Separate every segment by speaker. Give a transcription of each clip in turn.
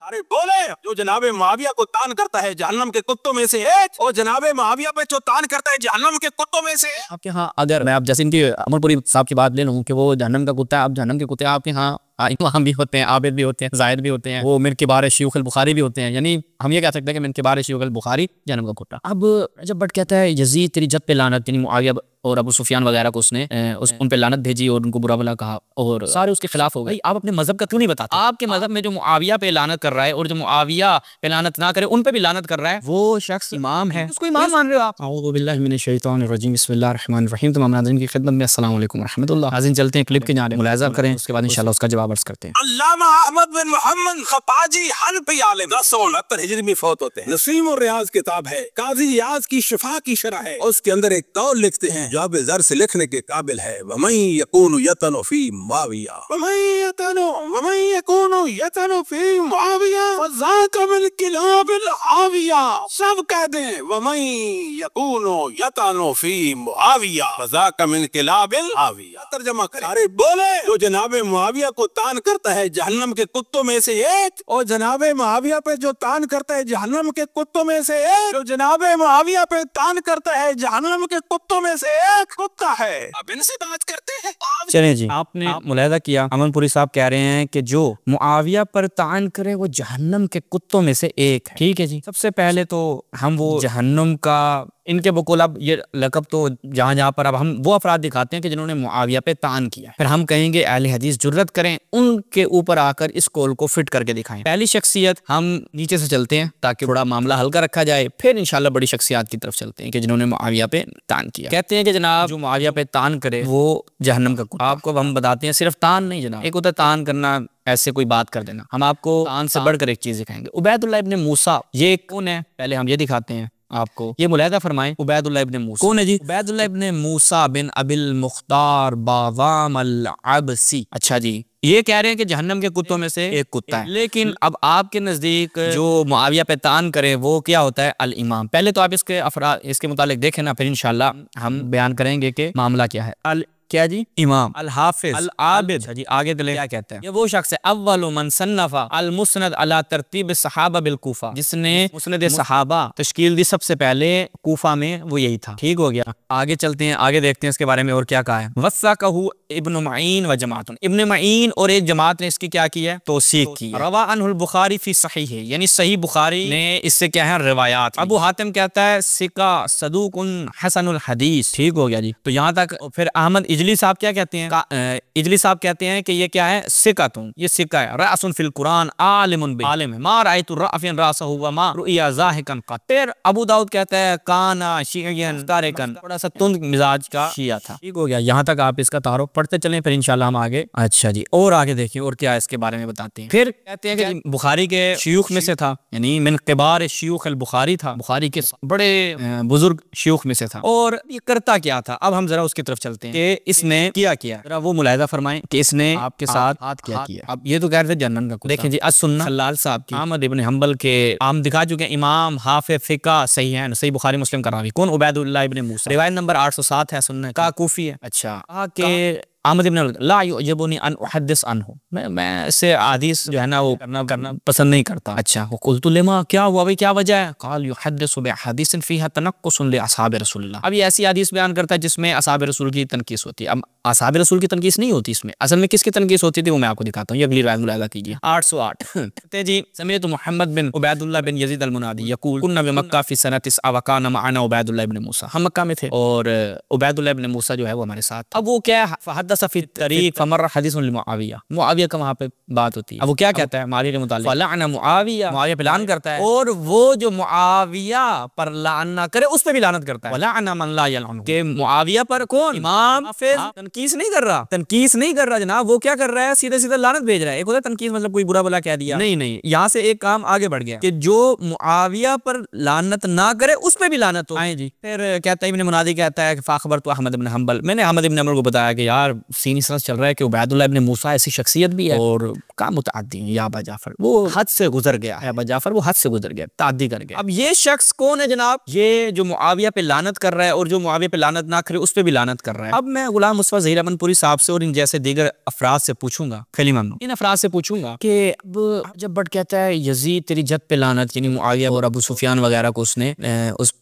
Speaker 1: अरे बोले, जो जनाबे मुआविया को तान करता है जहन्नम के कुत्तों में से एक, और जनाबे मुआविया पे जो तान करता है जहन्नम के कुत्तों में से।
Speaker 2: आपके यहाँ अगर मैं आप जैसे इनकी अमरपुरी साहब की बात ले लूँ कि वो जहन्नम का कुत्ता है, अब जहन्नम के कुत्ते आपके यहाँ इमाम भी होते हैं, आबिद भी होते हैं, जाहिद भी होते हैं, वो मिन किबार शयूख अल बुखारी भी होते हैं, यानी हम ये कह सकते हैं कि मिन किबार शयूख अल बुखारी जहन्नम का कुत्ता। अब रजब भट्ट कहता है यजीद तेरी जद पे लानत, यानी मुआविया और अबू सुफियान वगैरह को उसने उन पे लानत भेजी और उनको बुरा भला कहा और सारे उसके खिलाफ हो गए। आप अपने मजहब का क्यों नहीं बताते? आपके मजहब में जो मुआविया पे लानत कर रहा है और जो मुआविया पे लानत ना करे उन पे भी लानत कर रहा है, वो शख्स इमाम है, उसको इमाम मान रहे हो आप। अऊज़ु बिल्लाहि मिनश शैतानिर रजीम, बिस्मिल्लाहिर रहमानिर रहीम। तमाम नाज़रीन की खिदमत में अस्सलाम वालेकुम व रहमतुल्लाह। नाज़रीन चलते हैं क्लिप के जाने मुलाहिज़ा करें, उसके बाद इंशाल्लाह उसका जवाब अर्ज करते हैं।
Speaker 1: अल्लामा अहमद बिन मोहम्मद खपाजी हनफी आलिम 1069 हिजरी में फौत होते हैं। नसीम और रियाज किताब है, काजी रियाज की शिफा की शरह है, और उसके अंदर एक कौल लिखते हैं जो अब ज़र से लिखने के काबिल है। वमन यकूनु यतनु फी मुआविया, वमन यकूनु यतनु फी मुआविया फज़ाका मिन किलाबिल आविया। सब कह दें वमन यकूनु यतनु फी मुआविया फज़ाका मिन किलाबिल आविया। तर्जुमा करें। अरे बोले, जो जनाबे मुआविया को तान करता है जहन्नम के कुत्तों में से एक, और जनाबे मुआविया पे जो तान करता है जहन्नम के कुत्तों में से एक, जो जनाबे मुआविया पे तान करता है जहन्नम के कुत्तों में से एक कुत्ता है। अब इनसे बात करते हैं।
Speaker 2: चलें जी, आपने मुलाहिज़ा किया, अमनपुरी साहब कह रहे हैं कि जो मुआविया पर तान करे वो जहन्नम के कुत्तों में से एक है। ठीक है जी, सबसे पहले तो हम वो जहन्नम का इनके बकुल अब ये लकब तो जहाँ जहाँ पर अब हम वो अफराद दिखाते हैं कि जिन्होंने मुआविया पे तान किया, फिर हम कहेंगे अहले हदीस जुर्रत करें उनके ऊपर आकर इस कौल को फिट करके दिखाएं। पहली शख्सियत, हम नीचे से चलते हैं ताकि थोड़ा मामला हल्का रखा जाए, फिर इंशाल्लाह बड़ी शख्सियत की तरफ चलते हैं कि जिन्होंने मुआविया पे तान किया। कहते हैं कि जनाब जो मुआविया पे तान करे वो जहन्नम का कुत्ता। आपको हम बताते हैं सिर्फ तान नहीं जनाब, एक होता है तान करना, ऐसे कोई बात कर देना। हम आपको तान से बढ़कर एक चीज दिखाएंगे। उबैदुल्लाह इब्न मूसा ये कौन है, पहले हम ये दिखाते हैं आपको, ये मुलाहिज़ा फरमाएं। उबैदुल्लाह इब्न मूसा कौन है जी? उबैदुल्लाह इब्न मूसा बिन अबिल मुख्तार बावाम अल अबसी। अच्छा जी, ये कह रहे हैं कि जहन्नम के कुत्तों में से एक कुत्ता है, लेकिन अब आपके नजदीक जो मुआविया पे तान करे वो क्या होता है? अल इमाम। पहले तो आप इसके अफराद इसके मुतालिक देखें ना, फिर इंशाल्लाह हम बयान करेंगे कि मामला क्या है। अल क्या जी? इमाम, अल हाफिज, अल आबिद। जी आगे चले, क्या कहते हैं? ये वो शख्स है अव्वलु मन सन्नफा अल मुस्नद अला तरतीब सहाबा बिल कूफा, जिसने मुस्नद सहाबा तश्कील दी सबसे पहले कूफा में, वो यही था। ठीक हो गया, आगे चलते हैं, आगे देखते हैं इसके बारे में और क्या कहा है। वस्साकहु इब्न मईन व जमातुन, इब्न मईन और एक जमात ने इसकी क्या की है? तौसीक की है। रवा अनहुल बुखारी फी सहीह, यानी सही बुखारी ने इससे क्या है? रिवायात। अबू हातिम कहता है सिका सदूकुन हसनुल हदीस। ठीक हो गया जी, तो यहाँ तक। फिर अहमद इजली साहब क्या कहते हैं? इजली साहब कहते हैं कि ये क्या है? सिकातुन, ये सिका है। रासुन फिल कुरान आलिमुन बि, आलिम है। मा रायतु राफिन रासहु व मा रुइया जाहिकन क़त। फिर अबू दाऊद कहता है काना शियन तारिकन, थोड़ा सा तुंद मिजाज का शिया था। ठीक हो गया, यहाँ तक आप इसका तारुफ पढ़ते चलें, फिर इंशाल्लाह हम आगे। अच्छा जी, और आगे देखिए और क्या इसके बारे में बताते हैं। फिर कहते हैं कि बुखारी के शयूख में से था, यानी मिन किबार शयूख अल बुखारी था, बुखारी के बड़े बुजुर्ग शयूख में से था। और ये करता क्या था? अब हम जरा उसकी तरफ चलते हैं कि इसने क्या किया, जरा वो मुलाहिज़ा फरमाएं कि इसने आपके साथ हाथ क्या किया। अब ये तो कह रहे थे जन्नत का कुत्ता। देखें जी, अस-सुन्ना खल्लाल साहब की, अहमद इब्न हंबल के हम दिखा चुके हैं, इमाम हाफिज़ फिक़ह सही है, सही बुखारी मुस्लिम का रावी। कौन? उबैदुल्लाह इब्न मूसा, रिवायत नंबर 807 है सुन्नत का, कूफी है। अच्छा, के अहमद इब्न ला युअजिबुनी अन उहद्दिस अन्हु, मैं इससे हदीस जो है ना वो करना पसंद नहीं करता। अच्छा, वो कुल्तु लिमा, क्या हुआ भाई, क्या वजह है? काल युहद्दिसु बिहदीसिन फीहा तनक्कुसुन लि असहाब रसूलुल्लाह। अब ये ऐसी हदीस बयान करता है जिसमें असहाब रसूल की तनकीस होती है। अब असहाब रसूल की तनकीस नहीं होती इसमें, असल में किसकी तनकीस होती थी वो मैं आपको दिखाता हूँ। ये अगली रिवायत मुलाहिज़ा कीजिए। 808 कहते जी, समीअतु मुहम्मद बिन उबैदुल्लाह बिन यजीद अल मुनादी यकूल कुन्ना बिमक्का फी सनत 9 व काना मअना उबैदुल्लाह इब्न मूसा, हम मक्का में थे और उबैदुल्लाह इब्न मूसा जो है वो हमारे साथ। अब वो क्या है? फहद्दस फी तरीक़ फमर्र हदीसुन लिमुआविया, मुआविया का वहाँ पे बात होती है। अब वो क्या कहता है माली के मुतालिक? फलअना मुआविया, मुआविया पे लान करता है, और वो जो मुआविया पर लान ना करे उस पे भी लानत करता है। वलअना मन ला यलअनु, के मुआविया पर कौन? इमाम हाफिज तनकीस नहीं कर रहा, तनकीस नहीं कर रहा जनाब, वो क्या कर रहा है? सीधे सीधे लानत भेज रहा है। एक होता है तनकीस, मतलब कोई बुरा भला कह दिया, नहीं नहीं, यहाँ से एक काम आगे बढ़ गया कि जो मुआविया पर लानत ना करे उस पे भी लानत हो। आए जी, फिर कहता है इब्न मुनादी कहता है कि फाखबर तो अहमद इब्न हंबल, मैंने अहमद इब्न हंबल को बताया कि यार सीन इस तरह चल रहा है कि उबैदुल्लाह इब्न मूसा ऐसी शख्सियत भी है और काम मुतअद्दी है। या अबा जाफर वो हद से गुजर गया है, अबा जाफर वो हद से गुजर गया, ताद्दी कर गया। अब ये शख्स कौन है जनाब? ये जो मुआविया पे लानत कर रहा है और जो मुआविया पे लानत ना करे उस पे भी लानत कर रहा है। अब मैं गुलाम मुस्तफा ज़हीर अमनपुरी साहब से और इन जैसे दीगर अफराद से पूछूंगा, खली ममनू, इन अफराद से पूछूंगा कि अब जब बट कहता है यजीद तेरी जद पे लानत, यानी मुआविया और अबू सुफियान वगैरह को उसने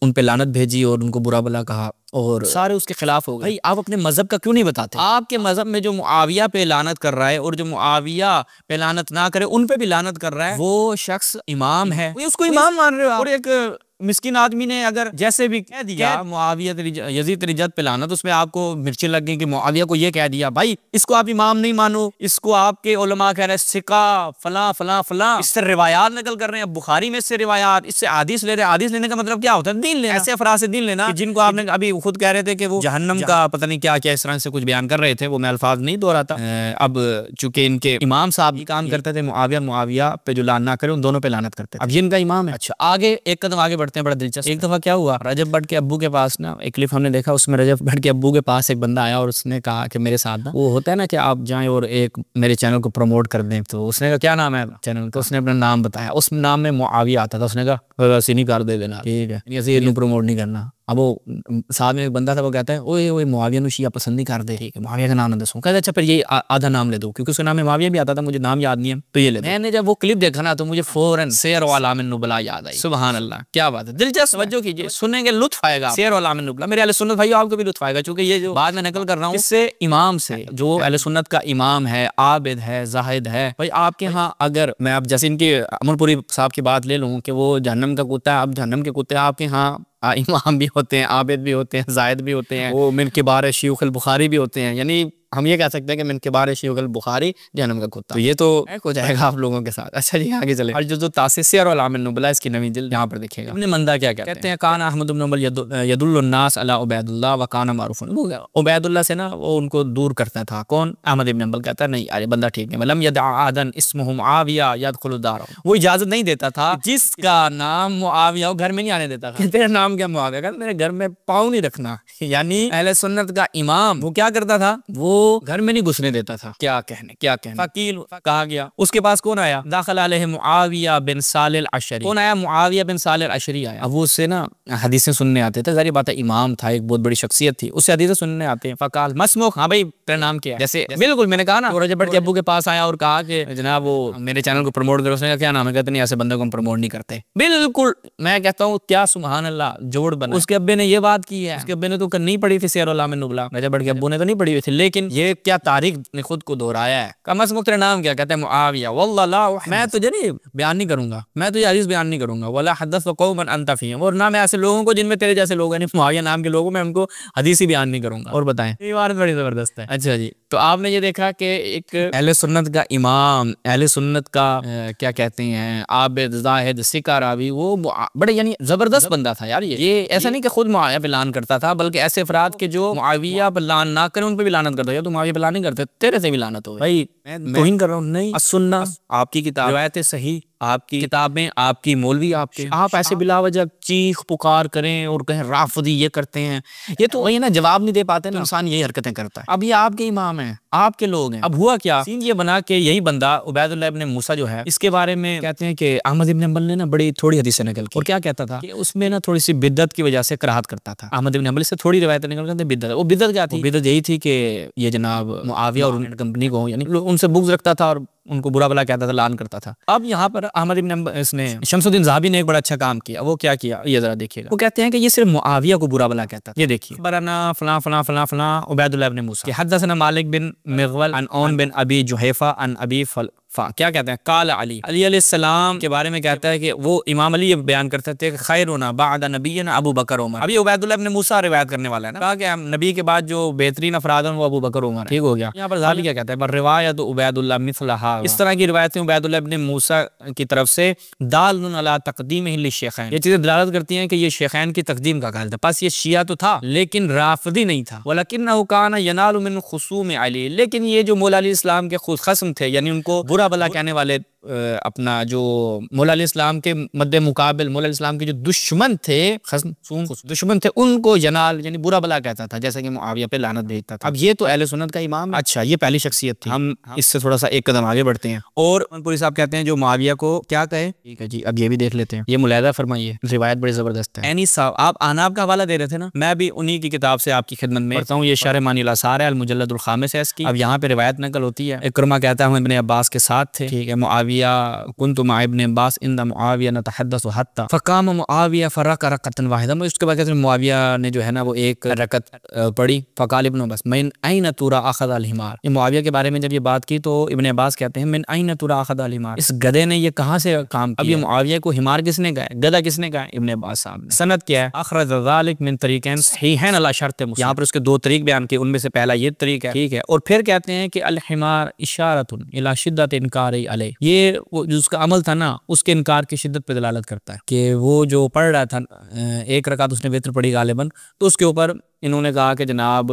Speaker 2: उन पे लानत भेजी और उनको बुरा भला कहा और सारे उसके खिलाफ हो गए। भाई आप अपने मजहब का क्यों नहीं बताते? आपके मजहब में जो मुआविया पे लानत कर रहा है और जो मुआविया पे लानत ना करे उन पे भी लानत कर रहा है, वो शख्स इमाम है, उसको इमाम मान रहे हो। और एक मिस्किन आदमी ने अगर जैसे भी कह दिया मुआविया तेरी यजीद तेरी जद पे लानत, उसमें आपको मिर्ची लग गई कि मुआविया को ये कह दिया, भाई इसको आप इमाम नहीं मानो, इसको आपके उलमा कह रहे हैं सिका फला फला फला, इससे रिवायात नकल कर रहे हैं, बुखारी में से रिवायात, इससे हदीस ले रहे हैं। हदीस लेने का मतलब क्या होता है? दीन लेना। ऐसे अफराद से दीन लेना जिनको आपने अभी खुद कह रहे थे कि वो जहन्नम का पता नहीं क्या क्या इस तरह से कुछ बयान कर रहे थे, वो मैं अल्फाज नहीं दोहराता। अब चूंकि इनके इमाम साहब ये काम करते थे, मुआविया पे जो लान ना करे उन दोनों पे लानत करते थे। अब ये इनका इमाम है। अच्छा आगे एक कदम आगे बढ़ते हैं, बड़ा दिलचस्प। एक दफा क्या हुआ, रजब भट्ट के अब्बू के पास ना एक क्लिप हमने देखा, उसमें रजब भट्ट के अब्बू के पास एक बंदा आया और उसने कहा कि मेरे साथ ना वो होता है ना कि आप जाएं और एक मेरे चैनल को प्रमोट कर दें। तो उसने कहा क्या नाम है चैनल का? उसने अपना नाम बताया, उस नाम में मुआविया आता था। उसने कहा सीनी कर दे देना, ठीक है, ऐसे प्रमोट नहीं करना। अब वो साथ में एक बंदा था, वो कहता है ओए ओए मुआविया नु शिया पसंद नहीं कर दे, ठीक है मुआविया का नाम ना दसो। कहता अच्छा फिर ये आधा नाम ले दो, क्योंकि उसका नाम मुआविया भी आता था, मुझे नाम याद नहीं है तो ये ले दो। मैंने जब वो क्लिप देखा ना तो मुझे फौरन सियर व अलामिन नुबला याद आई। सुभान अल्लाह, क्या बात है, दिलचस्प। तवज्जो कीजिए, सुनेंगे लुत्फ आएगा। सियर व अलामिन नुबला मेरे अहले सुन्नत भाइयों आपको भी लुत्फ आएगा, क्योंकि ये जो बात मैं नकल कर रहा हूँ इससे इमाम से, जो अहले सुन्नत का इमाम है, आबिद है, जाहिद है। भाई आपके यहाँ अगर मैं अब जैसे इनके अमरपुरी साहब की बात ले लूँ कि वो जहन्नम का कुत्ता है, अब जहन्नम के कुत्ते आपके यहाँ इमाम भी होते हैं, आबिद भी होते हैं, जायद भी होते हैं, वो मिन किबार शयूख अल बुखारी भी होते हैं, यानी हम ये कह सकते हैं कि मिन किबार शयूख अल बुखारी जहन्नम का कुत्ता। तो ये तो हो जाएगा आप लोगों के साथ। अच्छा जी आगे चले। और जो तासिर और आमिल नुबला इसकी नवी जिल्द यहाँ पर देखिएगा। इब्न मंदा क्या कहते हैं? कान अहमद इब्न हंबल यदुल्लुन नास अला उबैदुल्लाह व कान मारूफुन। उबैदुल्लाह से ना वो उनको दूर करता था। कौन? अहमद इब्न हंबल कहता है नहीं अरे बंदा ठीक है। वलम यदअ आदन इस्मुहु मुआविया यदखुलु दार, वो इजाजत नहीं देता था जिसका नाम मुआविया हो घर में नहीं आने देता था। तेरा नाम क्या? मुआविया। कहता मेरे घर में पाँव नहीं रखना। यानी अहले सुन्नत का इमाम वो क्या करता था? वो घर में नहीं घुसने देता था। क्या कहने फकील कहा गया। उसके पास कौन आया? दाखिल अलैहि मुआविया बिन सालिल अशरी। कौन आया? मुआविया बिन सालिल अशरी आया। अब वो उससे ना हदीसें सुनने आते थे, जारी बात है इमाम था, एक बहुत बड़ी शख्सियत थी, उससे हदीसें सुनने आते हैं। फकाल मसमुख, हाँ भाई तेरा नाम क्या है? जैसे बिल्कुल मैंने कहा ना, रजब भट्ट के अब्बू के पास आया और कहा कि जनाब वो मेरे चैनल को प्रमोट करो। उसने कहा क्या नाम है? कहते नहीं ऐसे बंदे को हम प्रमोट नहीं करते। बिल्कुल मैं कहता हूँ क्या सुभान अल्लाह जोड़ बना। उसके अब्बे ने ये बात की है, उसके अब्बे ने तो नहीं पढ़ी थी सियर उल-आमिन नुबला, रजब भट्ट के अब्बू ने तो नहीं पढ़ी हुई थी, लेकिन ये क्या तारीख ने खुद को दोहराया है। कमस मुख्तर नाम क्या? कहते हैं मुआविया। वल्लाह ला मैं तुझे नहीं बयान नहीं करूंगा, मैं तुझे हदीस बयान नहीं करूंगा। वला हदस व कौमन अंत फीहम, और ना मैं ऐसे लोगों को जिनमें तेरे जैसे लोग हैं मुआविया नाम के लोगों में उनको हदीस ही बयान नहीं करूंगा। और बताएं, ये बात बड़ी जबरदस्त है। अच्छा जी, तो आपने ये देखा कि एक अहले सुन्नत का इमाम, अहले सुन्नत का क्या कहते हैं आबिद, जाहिद, सिका रावी, वो बड़े यानी जबरदस्त बंदा था यार। ये ऐसा नहीं कि खुद मुआविया पे लान करता था, बल्कि ऐसे अफराद के जो मुआविया पे लान ना करें उन पे भी लानत करता है। तो मुआविया पे लान नहीं करते, तेरे से भी लानत हो भाई। मैं तौहीन कर रहा हूँ नहीं। सुन्ना आपकी किताब, रिवायतें सही आपकी किताबें, आपकी मौलवी आपके, आप ऐसे बिलावजह चीख पुकार करें और कहें राफदी ये करते हैं, ये तो वही ना जवाब नहीं दे पाते ना, इंसान यही हरकतें करता है। अब ये आपके इमाम हैं, आपके लोग हैं। अब हुआ क्या, सीन ये बना के यही बंदा उबैदुल्लाह इब्न मूसा जो है, इसके बारे में कहते हैं कि अहमद इब्न हंबल ने ना बड़ी थोड़ी हदीसें निकल की। और क्या कहता था कि उसमें ना थोड़ी सी बिद्दत की वजह से कराहत करता था। अहमद इब्न हंबल से थोड़ी रिवायतें निकल करते बिद्दत। वो बिद्दत क्या थी? बिद्दत यही थी कि ये जनाब मुआविया और उनकी कंपनी को यानी उनसे बुग़्ज़ रखता था और उनको बुरा भला कहता था, लान करता था। अब यहाँ पर अहमद इब्न इसने शमसुद्दीन ज़हाबी ने एक बड़ा अच्छा काम किया। वो क्या किया ये जरा देखिएगा। वो कहते हैं कि ये सिर्फ मुआविया को बुरा भला कहता था। ये देखिए, बराना फला फला फला फला उबैदुल्लाह इब्न मूसा, हदसना मालिक बिन मिग़वल अन औन बिन अबी जुहैफा अन अबी क्या कहते हैं काल अली अलैहिस्सलाम के बारे में कहता है कि वो इमाम अली ये बयान करते थे कि खैरुना बादा नबियना अबू बकर उमर। अभी उबैदुल्लाह इब्न मूसा रिवायत करने वाला है ना, कहा कि नबी के बाद जो बेहतरीन अफराद हैं वो अबू बकर उमर। ठीक हो गया। यहाँ पर ज़हाबी क्या कहता है, रिवायत उबैदुल्लाह मिसलहा, इस तरह की रिवायतें उबैदुल्लाह इब्न मूसा की तरफ से दालुन अला तक़दीमिही लिशैख़ैन, ये चीजें दलालत करती हैं कि ये शेखैन की तक़दीम का कायल था। बस ये शिया तो था लेकिन राफ़िदी नहीं था। वलकिन्नहु काना यनालु मिन खुसूम अली, लेकिन ये जो मौला अली इस्लाम के खुद खस्म थे, यानी उनको बुरा भला कहने वाले अपना जो मौला इस्लाम के मद्दे मुकाबिल मौला इस्लाम के जो दुश्मन थे, दुश्मन थे, उनको जनाल यानी बुरा भला कहता था, जैसे कि मुआविया पे लानत भेजता था। अब ये तो अहले सुन्नत का इमाम है। अच्छा, ये पहली शख्सियत थी। हम इससे थोड़ा सा एक कदम आगे बढ़ते हैं और अमनपुरी साहब कहते हैं जो मुआविया को क्या कहे। ठीक है जी, अब ये भी देख लेते हैं। ये मुलाहिजा फरमाइए, रिवायत बड़ी जबरदस्त है। एनी साहब, आप आनाब का हवाला दे रहे थे ना, मैं भी उन्हीं की किताब से आपकी खिदमत में पढ़ता हूँ। ये शरह मानिल आसार है, अल मुजल्लदुल खामिस है इसकी। अब यहाँ पे रिवायत नकल होती है, इकरमा कहता है हम इब्ने अब्बास के साथ थे। ठीक है, मुआविया कुन्तु मा'a इब्ने अब्बास इंदा मुआविया नतहद्दसु हत्ता फकाम मुआविया फरका रकअतन वाहिदा। उसके बाद कहते हैं मुआविया ने जो है ना वो एक रकत पढ़ी। फकाल इब्न अब्बास मिन ऐन तुरा अखज़ अल हिमार। ये मुआविया के बारे में जब ये बात की तो इब्ने अब्बास कहते हैं मिन ऐन तुरा अखज़ अल हिमार, इस गधे ने ये कहाँ से काम किया। अब ये मुआविया को हिमार किसने कहा, गधा किसने कहा, इब्ने अब्बास साहब ने। सनद क्या है, अखरज ज़ालिक मिन तरीक़ैन सहीहैन अला शर्त मुस्लिम। यहाँ पर उसके दो तरीक बयान किए, उनमें से पहला ये तरीक है। ठीक है, और फिर कहते हैं कि अल हिमार इशारतुन इला शिद्दत इनकारी अलैह, ये वो जो उसका अमल था ना उसके इनकार की शिद्दत पे दलालत करता है कि वो जो पढ़ रहा था एक रकात उसने वित्र पढ़ी गालिबन, तो उसके ऊपर इन्होंने कहा कि जनाब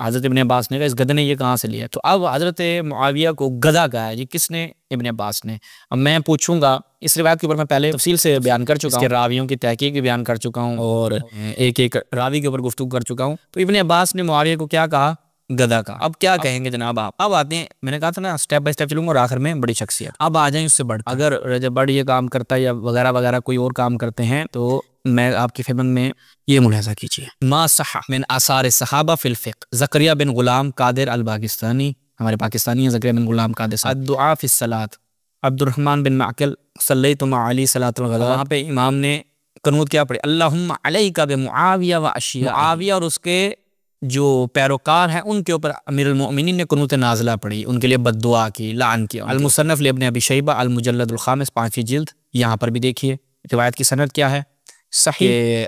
Speaker 2: हज़रत इब्ने अब्बास ने कहा इस गधे ने ये कहाँ से लिया। तो अब हज़रत मुआविया को गधा कहा है जी, किसने, इब्ने अब्बास ने। अब मैं पूछूंगा, इस रिवायत के ऊपर मैं पहले तफसील से बयान कर चुका हूँ, रावियों की तहकीक भी बयान कर चुका हूँ और एक एक रावी के ऊपर गुफ्तगू कर चुका हूँ। तो इब्ने अब्बास ने मुआविया को क्या कहा, गधा का। अब क्या कहेंगे जनाब आप। अब आते हैं, मैंने कहा था ना स्टेप बाय स्टेप चलूंगा और आखिर में बड़ी शख्सियत। अब आ जाए उससे बढ़, अगर रजब बड़ ये काम करता है या वगैरह वगैरह कोई और काम करते हैं तो मैं आपकी खिदमत में ये मुलाहिजा कीजिए। मा सहा मिन आसार सहाबा फिल फ़िक़्ह ज़करिया बिन गुलाम कादिर अल पाकिस्तानी, हमारे पाकिस्तानी हैं ज़करिया बिन गुलाम कादिर साहब। दुआ फिस सलात अब्दुर्रहमान बिन माकिल सल्लैतु मा अली सलातुल गदा। वहाँ पे इमाम ने कनूत क्या पढ़ी, अल्लाहुम्मा अलैका बि मुआविया व अशिया। मुआविया और उसके जो पैरोकार हैं उनके ऊपर अमीरुल मोमिनीन ने कुनूत नाज़िला पढ़ी, उनके लिए बद्दुआ की, लान किया। अल मुसन्नफ li इब्न अबी शैबा अल मुजल्लदुल खामिस 5वीं जिल्द। यहाँ पर भी देखिए रिवायत की सनद क्या है, सही।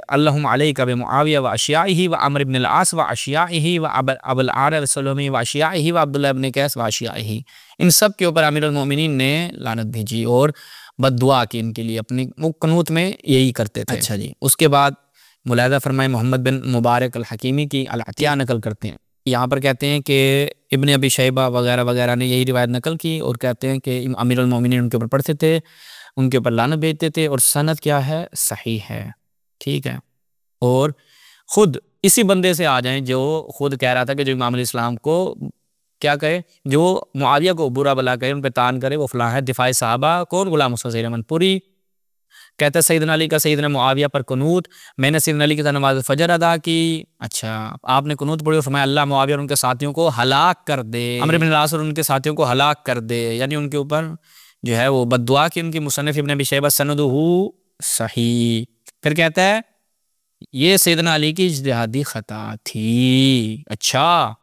Speaker 2: अल्लाहुम्मा अलैका बि मुआविया व अशियाइही व अम्र इब्न अल आस व अशियाइही व अबुल आर व सलोमी व अशियाइही व अब्दुल्लाह इब्न कैस व अशियाइही, इन सब के ऊपर अमीरुल मोमिनीन ने लानत भेजी और बद्दुआ की इनके लिए। अपनी वो कनूत में यही करते थे। अच्छा जी, उसके बाद मुलाहिजा फरमाए मोहम्मद बिन मुबारक अल हकीमी की अल अतिया नकल करते हैं। यहाँ पर कहते हैं कि इब्न अबी शैबा वगैरह वगैरह ने यही रिवायत नकल की और कहते हैं कि अमीरुल मोमिनीन उनके ऊपर पढ़ते थे, उनके ऊपर लानत भेजते थे और सनद क्या है, सही है। ठीक है, और खुद इसी बंदे से आ जाएं जो खुद कह रहा था कि जो इमाम इस्लाम को क्या कहे, जो मुआविया को बुरा भला कहे, उन पे तान करे, वो फलां है। दिफाए सहाबा कौन, गुलाम मुस्तफ़ा अमनपुरी कहता है सैयदना अली का सैयदना मुआविया पर कुनूत, मैंने सैयदना अली की तरह नमाज फजर अदा की। अच्छा, आपने कुनूत पढ़ी और फरमाया अल्लाह मुआविया और उनके साथियों को हलाक कर दे, अम्र इब्न अल-आस और उनके साथियों को हलाक कर दे, यानी उनके ऊपर जो है वो बद्दुआ की। उनकी मुसन्निफ इब्न अबी शैबा सनदुहु सही। फिर कहता है ये सैयदना अली की इज्तिहादी खता थी। अच्छा,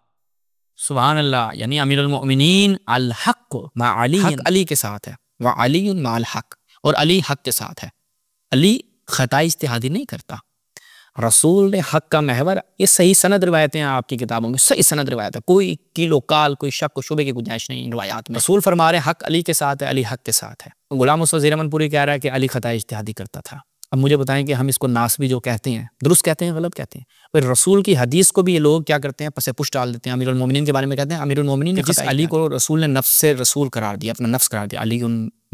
Speaker 2: सुभान अल्लाह, यानी अमीरुल मोमिनीन अल हक मा अली, हक अली के साथ है, व अली मा अल हक, और अली हक के साथ है। अली खता इज्तिहादी नहीं करता, रसूल ने हक का महवर। ये सही सनद रिवायतें हैं आपकी किताबों में, सही सनद रिवायत है, कोई किलो काल कोई शक को शुबे की गुंजाइश नहीं इन रिवायात में। रसूल फरमा रहे हक अली के साथ है, अली हक के साथ है। गुलाम मुस्तफ़ा अमनपुरी कह रहा है कि अली खता इज्तिहादी करता था। अब मुझे बताएं कि हम इसको नासबी जो कहते हैं दुरुस्त कहते हैं, गलत कहते हैं? फिर रसूल की हदीस को भी ये लोग क्या करते हैं, पसे पुश डाल देते हैं। अमीरुल मोमिनीन के बारे में कहते हैं अमीरुल मोमिनीन ने जिस अली को रसूल ने नफ्स से रसूल करार दिया, अपना नफ्स करार दिया, अली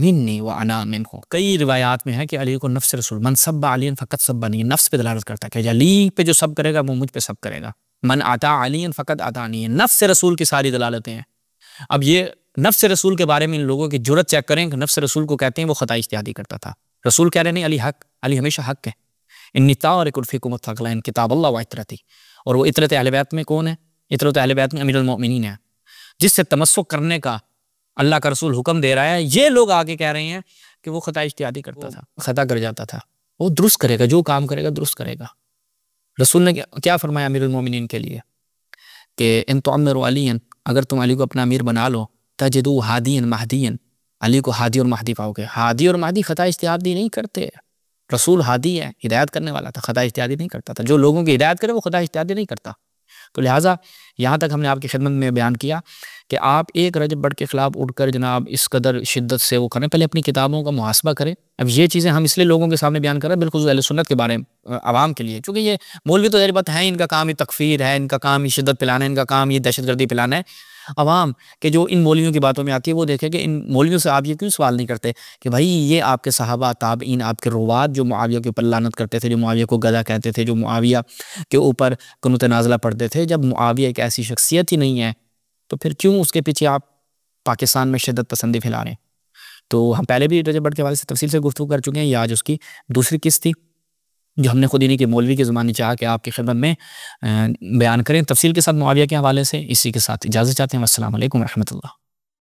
Speaker 2: मिन्नी व अना मिन्हु। कई रिवायात में है कि अली को नफ्स रसूल, मन सब्बा अलियन फ़क़त सब्बानी, नफ्स पे दलालत करता है कि अली पे जो सब करेगा वो मुझ पे सब करेगा। मन आता अलियन फ़क़त अतानी, नफ्स से रसूल की सारी दलालतें हैं। अब ये नफ्स रसूल के बारे में इन लोगों की जुर्रत चेक करें कि नफ्स रसूल को कहते हैं वो खता इज्तिहादी करता था। रसूल कह रहे नहीं अली हक, अली हमेशा हक है। इन्नी तारिकुल फ़ीकुम अत-थक़लैन किताब अल्लाह व इतरती, और वो इतरत अहले बैत में कौन है? इतरत अहले बैत में अमीरुल मोमिनीन है, जिससे तमस्सुक करने का अल्लाह का रसूल हुक्म दे रहा है। ये लोग आगे कह रहे हैं कि वो खता इज्तिहादी करता था, खता कर जाता था। वो दुरुस्त करेगा, जो काम करेगा दुरुस्त करेगा। रसूल ने क्या फरमाया अमीरुल मोमिनीन के लिए कि इन तुअम्मिरु अलियन, अगर तुम अली को अपना अमीर बना लो, तजिदू हादियन महदियन, अली को हादी और महदी पाओगे। हादी और महदी खता इज्तिहादी नहीं करते, रसूल हादी है, हिदायत करने वाला था, खता इज्तिहादी नहीं करता था। जो लोगों की हिदायत करे वो खता इज्तिहादी नहीं करता। तो लिहाजा यहाँ तक हमने आपकी खिदमत में बयान किया कि आप एक रजब बड़ के खिलाफ उठकर जनाब इस कदर शिद्दत से वो करें, पहले अपनी किताबों का मुहासबा करें। अब ये चीज़ें हम इसलिए लोगों के सामने बयान कर रहे हैं बिल्कुल अहले सुन्नत के बारे में, आवाम के लिए, क्योंकि ये मौलवी तो ज़ाहिर बात है, इनका काम ही तकफीर है, इनका काम ही शिद्दत पिलाना है, इनका काम ये दहशतगर्दी पिलाना है। अवाम के जो इन मौलवियों की बातों में आती है वो देखे कि इन मौलवियों से आप ये क्यों सवाल नहीं करते कि भाई ये आपके सहाबा ताबईन आपके रुवात जो मुआविया के ऊपर लानत करते थे, जो मुआविया को गधा कहते थे, जो मुआविया के ऊपर कुनूत नाज़िला पढ़ते थे, जब मुआविया एक ऐसी शख्सियत ही नहीं है तो फिर क्यों उसके पीछे आप पाकिस्तान में शिद्दत पसंदी फैला रहे हैं। तो हम पहले भी रजब भट्ट के हवाले से तफसील से गुफ्तगू कर चुके हैं, ये आज उसकी दूसरी किस्त थी जो हमने खुद इन्हीं के मौलवी की ज़ुबानी चाहा कि आपकी खिदमत में बयान करें तफसील के साथ मुआविया के हवाले से। इसी के साथ इजाज़त चाहते हैं। अस्सलाम वालेकुम रहमतुल्लाह।